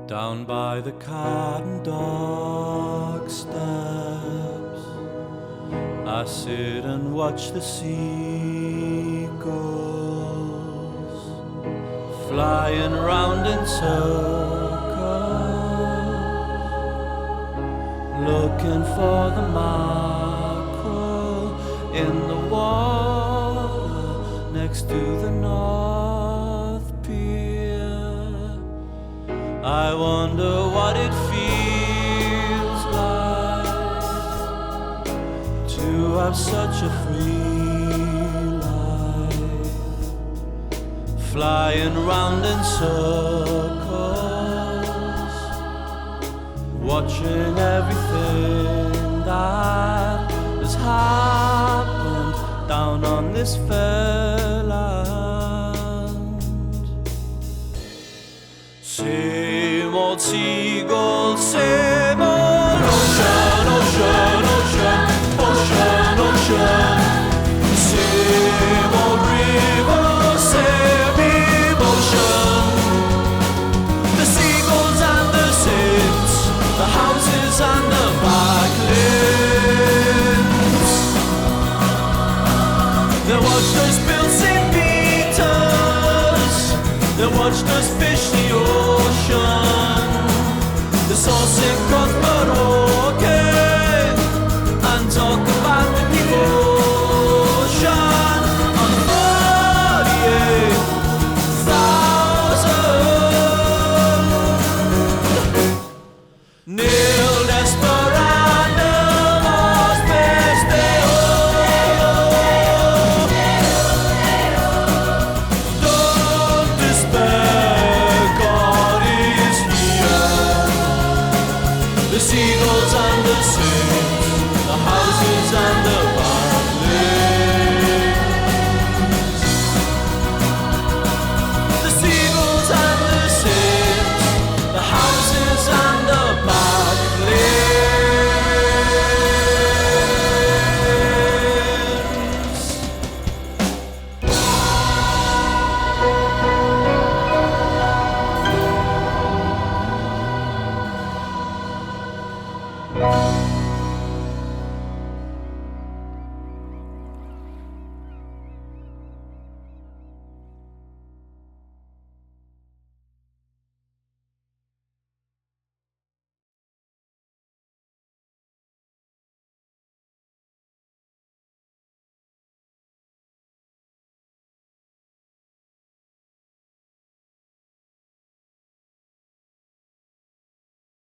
Down by the cotton dock steps, I sit and watch the seagulls flying round in circles, looking for the mackerel in the water next to the North Pier. I wonder what it feels like to have such a free life, flying round in circles, watching everything that has happened down on this fair land. Same old seagulls, same old ocean, ocean, ocean, ocean, ocean. Same old river, same emotion. The seagulls and the saints, the houses and the backlins. They watched us build St. Peter's, they watched us fish the ocean. They saw St. Cuthbert walking and talk about the devotion on 48,000 Nil desperanum hospes Deo. Don't despair, God is here. The seagulls and the saints, the houses and the